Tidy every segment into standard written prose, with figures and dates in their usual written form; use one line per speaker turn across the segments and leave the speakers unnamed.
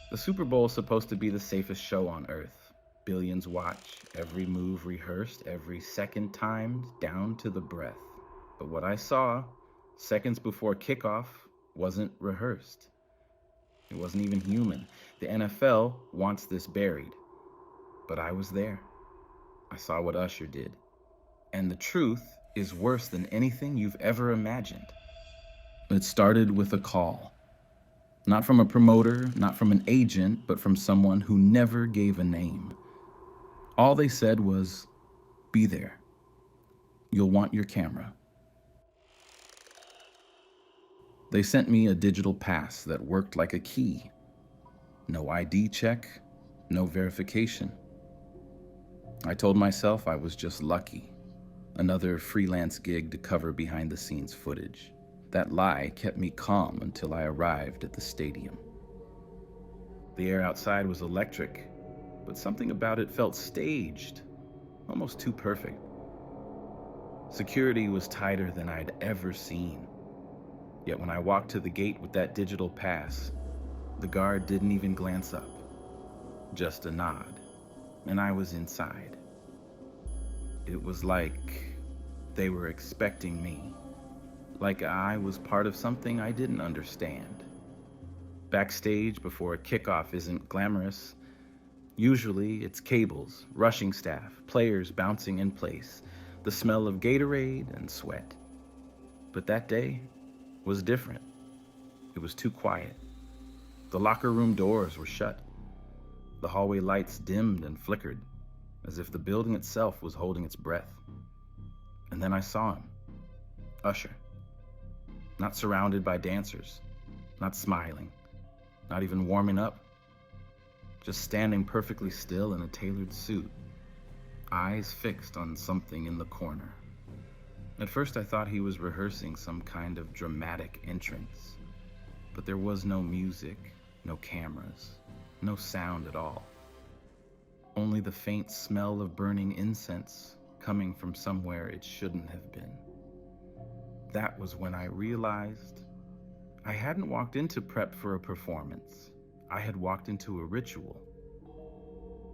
The Super Bowl is supposed to be the safest show on earth. Billions watch, every move rehearsed, every second timed, down to the breath. But what I saw, seconds before kickoff, wasn't rehearsed. It wasn't even human. The NFL wants this buried. But I was there. I saw what Usher did. And the truth is worse than anything you've ever imagined. It started with a call. Not from a promoter, not from an agent, but from someone who never gave a name. All they said was, "Be there. You'll want your camera." They sent me a digital pass that worked like a key. No ID check, no verification. I told myself I was just lucky. Another freelance gig to cover behind-the-scenes footage. That lie kept me calm until I arrived at the stadium. The air outside was electric, but something about it felt staged, almost too perfect. Security was tighter than I'd ever seen. Yet when I walked to the gate with that digital pass, the guard didn't even glance up, just a nod, and I was inside. It was like they were expecting me. Like I was part of something I didn't understand. Backstage before a kickoff isn't glamorous. Usually it's cables, rushing staff, players bouncing in place, the smell of Gatorade and sweat. But that day was different. It was too quiet. The locker room doors were shut. The hallway lights dimmed and flickered, as if the building itself was holding its breath. And then I saw him, Usher. Not surrounded by dancers, not smiling, not even warming up, just standing perfectly still in a tailored suit, eyes fixed on something in the corner. At first I thought he was rehearsing some kind of dramatic entrance, but there was no music, no cameras, no sound at all. Only the faint smell of burning incense coming from somewhere it shouldn't have been. That was when I realized I hadn't walked into prep for a performance. I had walked into a ritual.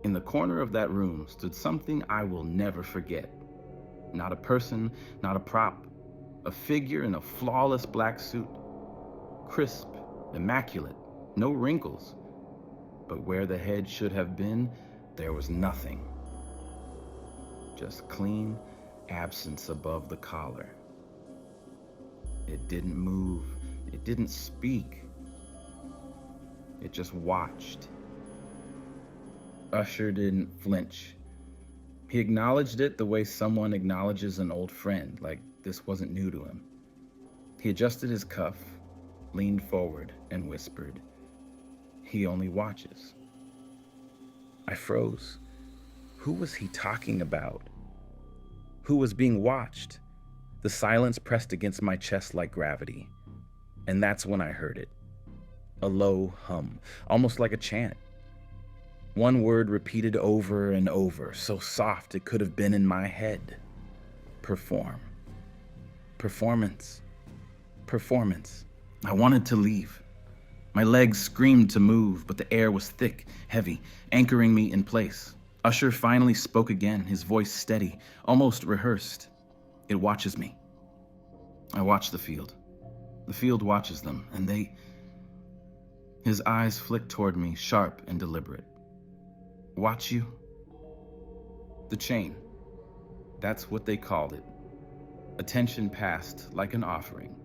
In the corner of that room stood something I will never forget. Not a person, not a prop, a figure in a flawless black suit. Crisp, immaculate, no wrinkles. But where the head should have been, there was nothing. Just clean absence above the collar. It didn't move. It didn't speak. It just watched. Usher didn't flinch. He acknowledged it the way someone acknowledges an old friend, like this wasn't new to him. He adjusted his cuff, leaned forward, and whispered, "He only watches." I froze. Who was he talking about? Who was being watched? The silence pressed against my chest like gravity. And that's when I heard it. A low hum, almost like a chant. One word repeated over and over, so soft it could have been in my head. Perform. Performance. Performance. I wanted to leave. My legs screamed to move, but the air was thick, heavy, anchoring me in place. Usher finally spoke again, his voice steady, almost rehearsed. It watches me. I watch the field. The field watches them, and they... His eyes flicked toward me, sharp and deliberate. Watch you? The chain. That's what they called it. Attention passed like an offering,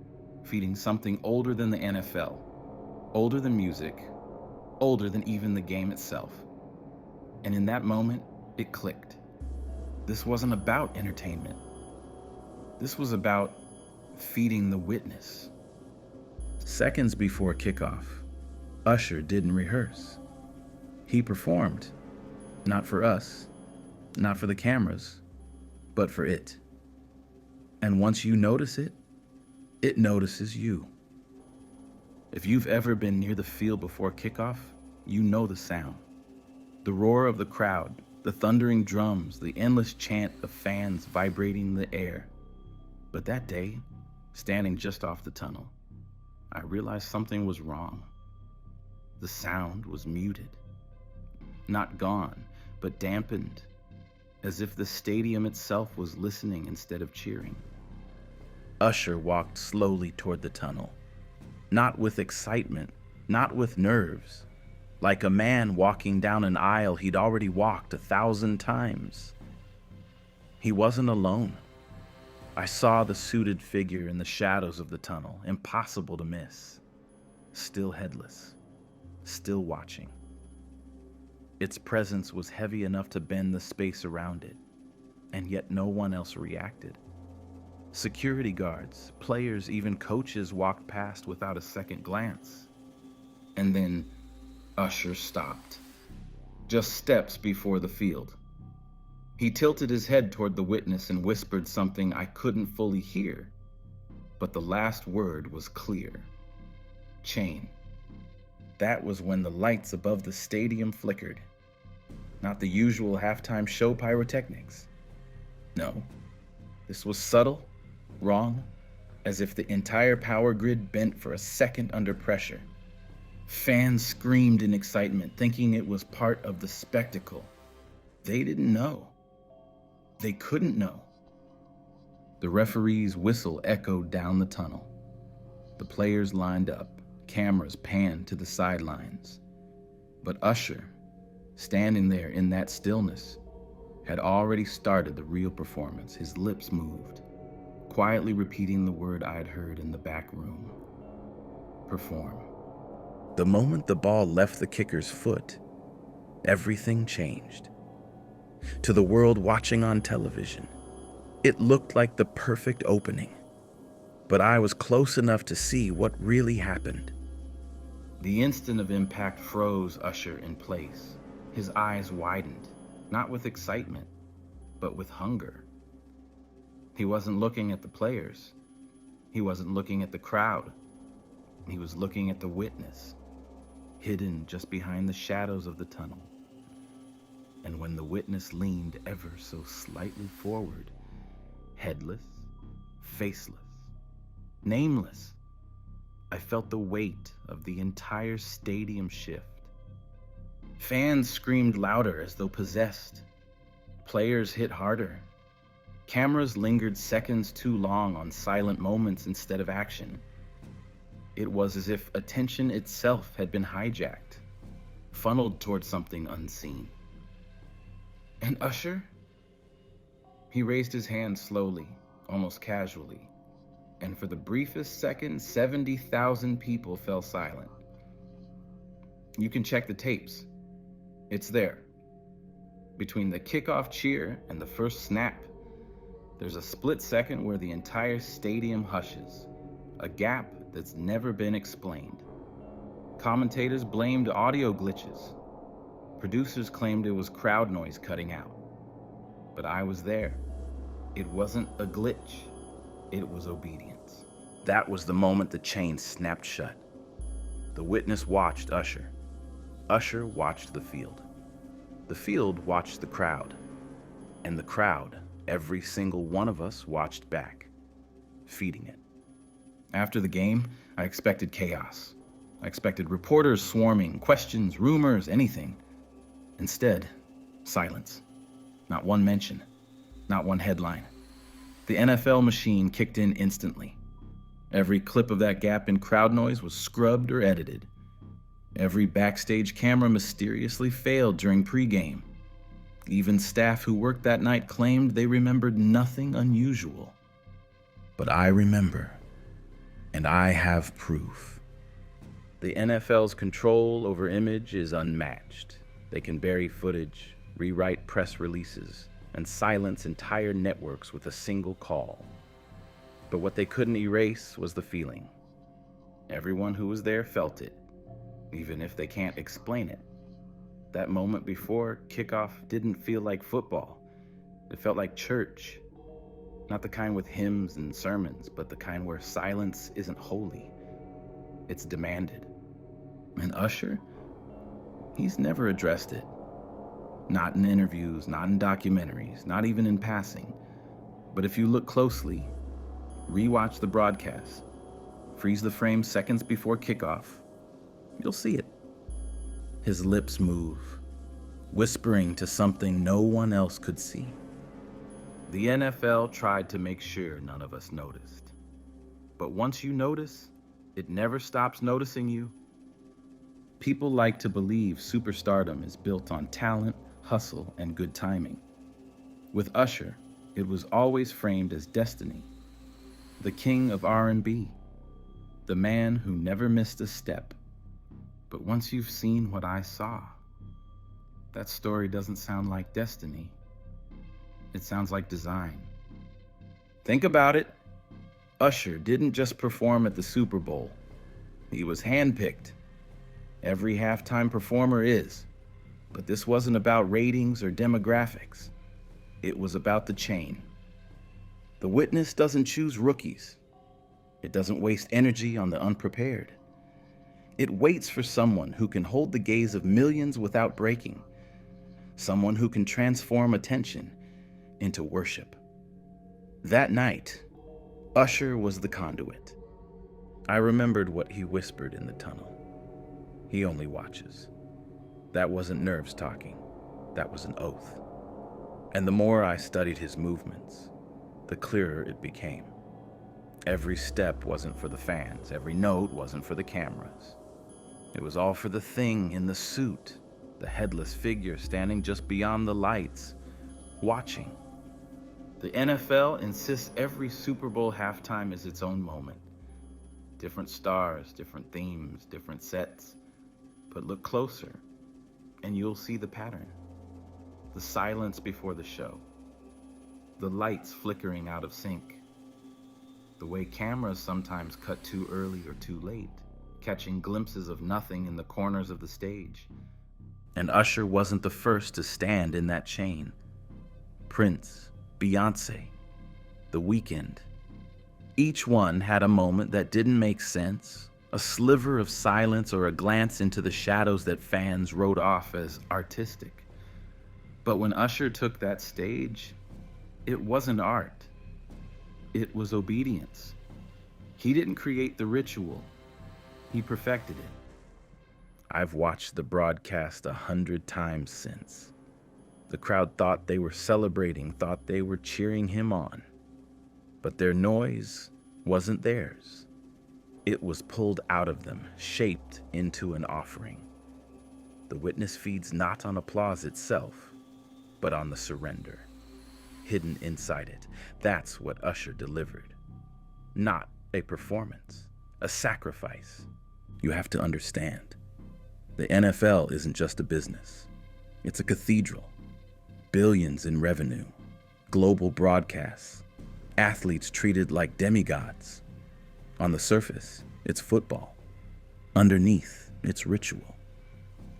feeding something older than the NFL, older than music, older than even the game itself. And in that moment, it clicked. This wasn't about entertainment. This was about feeding the witness. Seconds before kickoff, Usher didn't rehearse. He performed, not for us, not for the cameras, but for it. And once you notice it, it notices you. If you've ever been near the field before kickoff, you know the sound. The roar of the crowd, the thundering drums, the endless chant of fans vibrating the air. But that day, standing just off the tunnel, I realized something was wrong. The sound was muted. Not gone, but dampened, as if the stadium itself was listening instead of cheering. Usher walked slowly toward the tunnel, not with excitement, not with nerves, like a man walking down an aisle he'd already walked 1,000 times. He wasn't alone. I saw the suited figure in the shadows of the tunnel, impossible to miss. Still headless, still watching. Its presence was heavy enough to bend the space around it, and yet no one else reacted. Security guards, players, even coaches walked past without a second glance. And then Usher stopped, just steps before the field. He tilted his head toward the witness and whispered something I couldn't fully hear, but the last word was clear. Chain. That was when the lights above the stadium flickered. Not the usual halftime show pyrotechnics. No, this was subtle, wrong, as if the entire power grid bent for a second under pressure. Fans screamed in excitement, thinking it was part of the spectacle. They didn't know. They couldn't know. The referee's whistle echoed down the tunnel. The players lined up, cameras panned to the sidelines. But Usher, standing there in that stillness, had already started the real performance. His lips moved, quietly repeating the word I had heard in the back room. Perform. The moment the ball left the kicker's foot, everything changed. To the world watching on television, it looked like the perfect opening. But I was close enough to see what really happened. The instant of impact froze Usher in place. His eyes widened, not with excitement, but with hunger. He wasn't looking at the players. He wasn't looking at the crowd. He was looking at the witness, hidden just behind the shadows of the tunnel. And when the witness leaned ever so slightly forward, headless, faceless, nameless, I felt the weight of the entire stadium shift. Fans screamed louder as though possessed. Players hit harder. Cameras lingered seconds too long on silent moments instead of action. It was as if attention itself had been hijacked, funneled toward something unseen. And Usher? He raised his hand slowly, almost casually, and for the briefest second, 70,000 people fell silent. You can check the tapes. It's there. Between the kickoff cheer and the first snap, there's a split second where the entire stadium hushes, a gap that's never been explained. Commentators blamed audio glitches. Producers claimed it was crowd noise cutting out. But I was there. It wasn't a glitch. It was obedience. That was the moment the chain snapped shut. The witness watched Usher. Usher watched the field. The field watched the crowd. And the crowd, every single one of us, watched back, feeding it. After the game, I expected chaos. I expected reporters swarming, questions, rumors, anything. Instead, silence. Not one mention, not one headline. The NFL machine kicked in instantly. Every clip of that gap in crowd noise was scrubbed or edited. Every backstage camera mysteriously failed during pregame. Even staff who worked that night claimed they remembered nothing unusual. But I remember, and I have proof. The NFL's control over image is unmatched. They can bury footage, rewrite press releases, and silence entire networks with a single call. But what they couldn't erase was the feeling. Everyone who was there felt it, even if they can't explain it. That moment before kickoff didn't feel like football. It felt like church. Not the kind with hymns and sermons, but the kind where silence isn't holy. It's demanded. And Usher? He's never addressed it. Not in interviews, not in documentaries, not even in passing. But if you look closely, rewatch the broadcast, freeze the frame seconds before kickoff, you'll see it. His lips move, whispering to something no one else could see. The NFL tried to make sure none of us noticed. But once you notice, it never stops noticing you. People like to believe superstardom is built on talent, hustle, and good timing. With Usher, it was always framed as destiny, the king of R&B, the man who never missed a step. But once you've seen what I saw, that story doesn't sound like destiny. It sounds like design. Think about it. Usher didn't just perform at the Super Bowl. He was handpicked. Every halftime performer is. But this wasn't about ratings or demographics. It was about the chain. The witness doesn't choose rookies. It doesn't waste energy on the unprepared. It waits for someone who can hold the gaze of millions without breaking. Someone who can transform attention into worship. That night, Usher was the conduit. I remembered what he whispered in the tunnel. He only watches. That wasn't nerves talking. That was an oath. And the more I studied his movements, the clearer it became. Every step wasn't for the fans. Every note wasn't for the cameras. It was all for the thing in the suit, the headless figure standing just beyond the lights, watching. The NFL insists every Super Bowl halftime is its own moment. Different stars, different themes, different sets. But look closer, and you'll see the pattern. The silence before the show. The lights flickering out of sync. The way cameras sometimes cut too early or too late, catching glimpses of nothing in the corners of the stage. And Usher wasn't the first to stand in that chain. Prince, Beyonce, The Weeknd. Each one had a moment that didn't make sense, a sliver of silence or a glance into the shadows that fans wrote off as artistic. But when Usher took that stage, it wasn't art. It was obedience. He didn't create the ritual. He perfected it. I've watched the broadcast 100 times since. The crowd thought they were celebrating, thought they were cheering him on. But their noise wasn't theirs. It was pulled out of them, shaped into an offering. The witness feeds not on applause itself, but on the surrender. Hidden inside it, that's what Usher delivered. Not a performance, a sacrifice. You have to understand, the NFL isn't just a business. It's a cathedral. Billions in revenue, global broadcasts, athletes treated like demigods. On the surface, it's football. Underneath, it's ritual.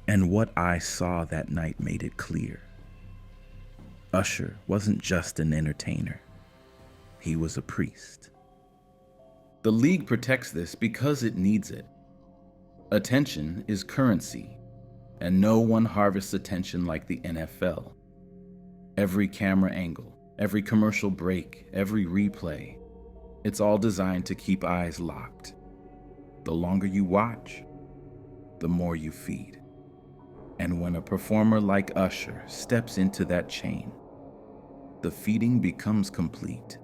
And what I saw that night made it clear. Usher wasn't just an entertainer. He was a priest. The league protects this because it needs it. Attention is currency, and no one harvests attention like the NFL. Every camera angle, every commercial break, every replay, it's all designed to keep eyes locked. The longer you watch, the more you feed. And when a performer like Usher steps into that chain, the feeding becomes complete.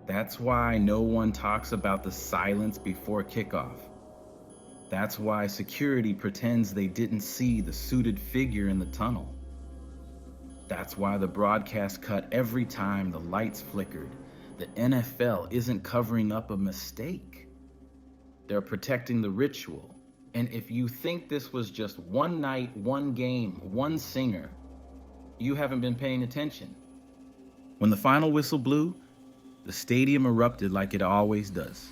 That's why no one talks about the silence before kickoff. That's why security pretends they didn't see the suited figure in the tunnel. That's why the broadcast cut every time the lights flickered. The NFL isn't covering up a mistake. They're protecting the ritual. And if you think this was just one night, one game, one singer, you haven't been paying attention. When the final whistle blew, the stadium erupted like it always does.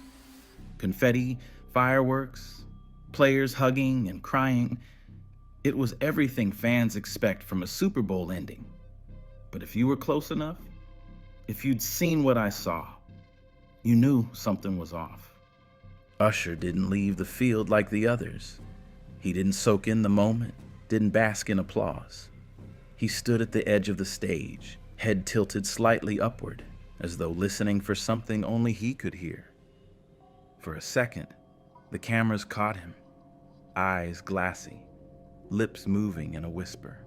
Confetti, fireworks, players hugging and crying. It was everything fans expect from a Super Bowl ending. But if you were close enough, if you'd seen what I saw, you knew something was off. Usher didn't leave the field like the others. He didn't soak in the moment, didn't bask in applause. He stood at the edge of the stage, head tilted slightly upward, as though listening for something only he could hear. For a second, the cameras caught him, eyes glassy, lips moving in a whisper.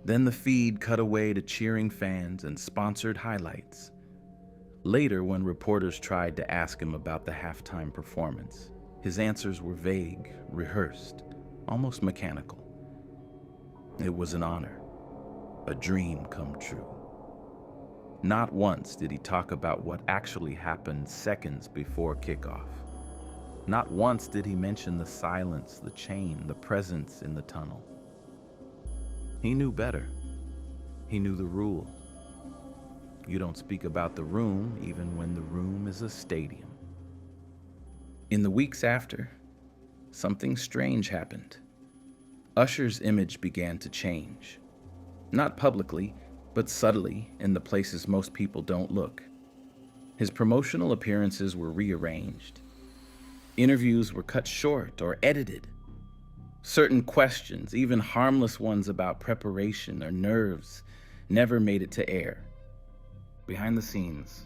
Then the feed cut away to cheering fans and sponsored highlights. Later, when reporters tried to ask him about the halftime performance, his answers were vague, rehearsed, almost mechanical. It was an honor, a dream come true. Not once did he talk about what actually happened seconds before kickoff. Not once did he mention the silence, the chain, the presence in the tunnel. He knew better. He knew the rule. You don't speak about the room even when the room is a stadium. In the weeks after, something strange happened. Usher's image began to change. Not publicly, but subtly in the places most people don't look. His promotional appearances were rearranged. Interviews were cut short or edited. Certain questions, even harmless ones about preparation or nerves, never made it to air. Behind the scenes,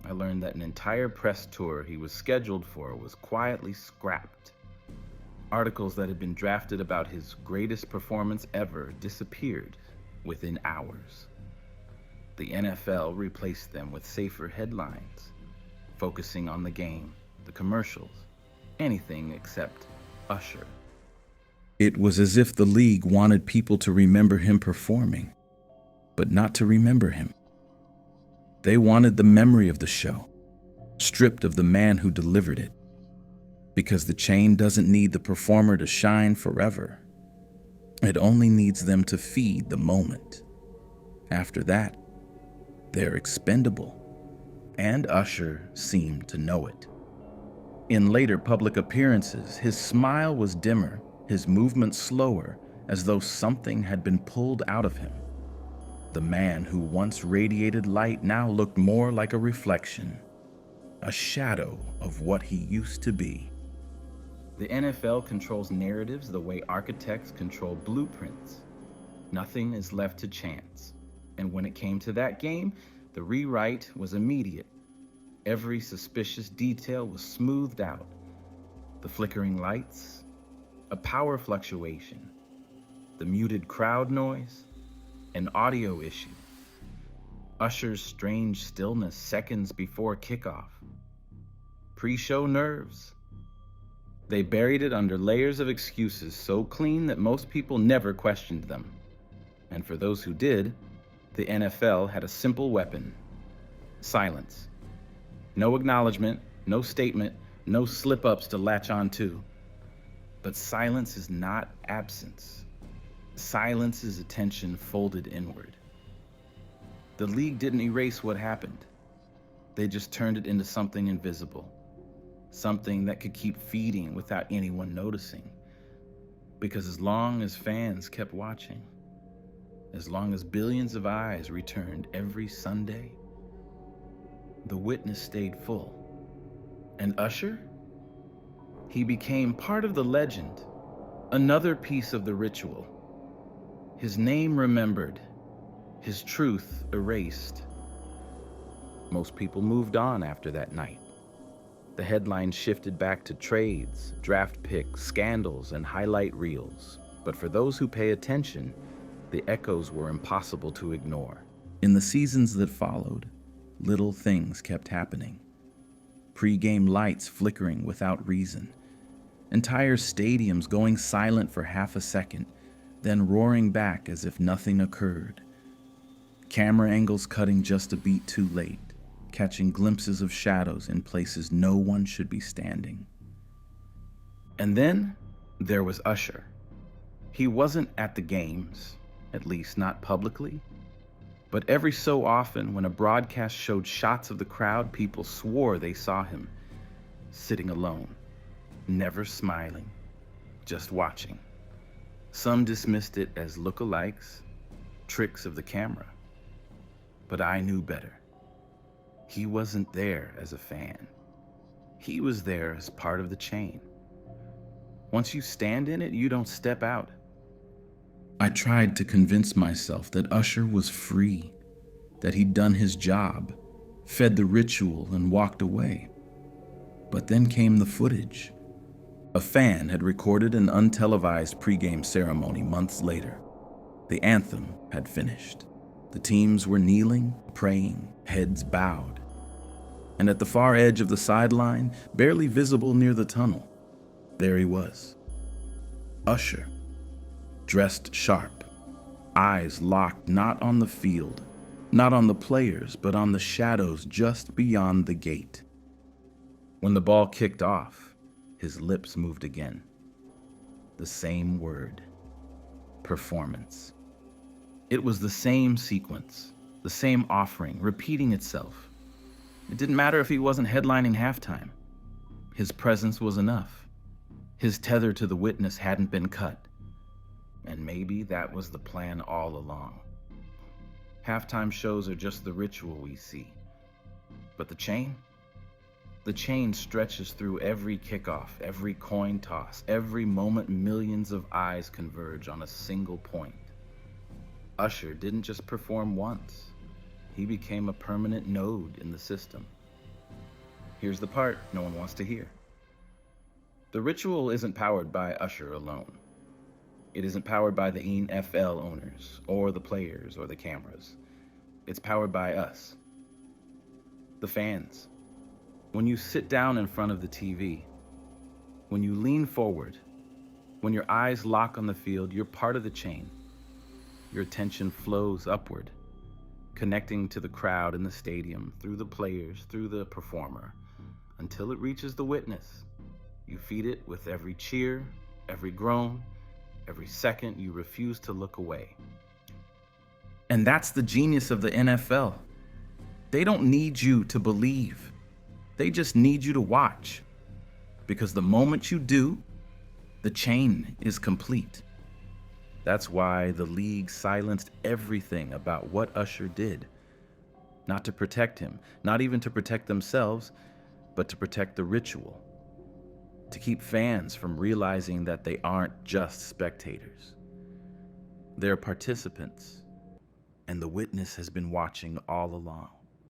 I learned that an entire press tour he was scheduled for was quietly scrapped. Articles that had been drafted about his greatest performance ever disappeared within hours. The NFL replaced them with safer headlines, focusing on the game, the commercials, anything except Usher. It was as if the league wanted people to remember him performing, but not to remember him. They wanted the memory of the show, stripped of the man who delivered it, because the chain doesn't need the performer to shine forever. It only needs them to feed the moment. After that, they're expendable, and Usher seemed to know it. In later public appearances, his smile was dimmer, his movement slower, as though something had been pulled out of him. The man who once radiated light now looked more like a reflection, a shadow of what he used to be. The NFL controls narratives the way architects control blueprints. Nothing is left to chance. And when it came to that game, the rewrite was immediate. Every suspicious detail was smoothed out. The flickering lights, a power fluctuation, the muted crowd noise, an audio issue, Usher's strange stillness seconds before kickoff, pre-show nerves. They buried it under layers of excuses so clean that most people never questioned them. And for those who did, the NFL had a simple weapon: silence. No acknowledgement, no statement, no slip-ups to latch on to. But silence is not absence. Silence is attention folded inward. The league didn't erase what happened. They just turned it into something invisible, something that could keep feeding without anyone noticing. Because as long as fans kept watching, as long as billions of eyes returned every Sunday, the witness stayed full. And Usher? He became part of the legend, another piece of the ritual. His name remembered, his truth erased. Most people moved on after that night. The headlines shifted back to trades, draft picks, scandals, and highlight reels. But for those who pay attention, the echoes were impossible to ignore. In the seasons that followed, little things kept happening. Pre-game lights flickering without reason. Entire stadiums going silent for half a second, then roaring back as if nothing occurred. Camera angles cutting just a beat too late, catching glimpses of shadows in places no one should be standing. And then there was Usher. He wasn't at the games, at least not publicly, but every so often when a broadcast showed shots of the crowd, people swore they saw him, sitting alone, never smiling, just watching. Some dismissed it as lookalikes, tricks of the camera. But I knew better. He wasn't there as a fan. He was there as part of the chain. Once you stand in it, you don't step out. I tried to convince myself that Usher was free, that he'd done his job, fed the ritual, and walked away. But then came the footage. A fan had recorded an untelevised pregame ceremony months later. The anthem had finished. The teams were kneeling, praying, heads bowed. And at the far edge of the sideline, barely visible near the tunnel, there he was. Usher, dressed sharp, eyes locked not on the field, not on the players, but on the shadows just beyond the gate. When the ball kicked off, his lips moved again. The same word, performance. It was the same sequence, the same offering, repeating itself. It didn't matter if he wasn't headlining halftime. His presence was enough. His tether to the witness hadn't been cut. And maybe that was the plan all along. Halftime shows are just the ritual we see. But the chain? The chain stretches through every kickoff, every coin toss, every moment millions of eyes converge on a single point. Usher didn't just perform once. He became a permanent node in the system. Here's the part no one wants to hear. The ritual isn't powered by Usher alone. It isn't powered by the NFL owners, or the players, or the cameras. It's powered by us, the fans. When you sit down in front of the TV, when you lean forward, when your eyes lock on the field, you're part of the chain. Your attention flows upward, connecting to the crowd in the stadium, through the players, through the performer, until it reaches the witness. You feed it with every cheer, every groan, every second you refuse to look away. And that's the genius of the NFL. They don't need you to believe. They just need you to watch. Because the moment you do, the chain is complete. That's why the league silenced everything about what Usher did. Not to protect him, not even to protect themselves, but to protect the ritual. To keep fans from realizing that they aren't just spectators. They're participants, and the witness has been watching all along.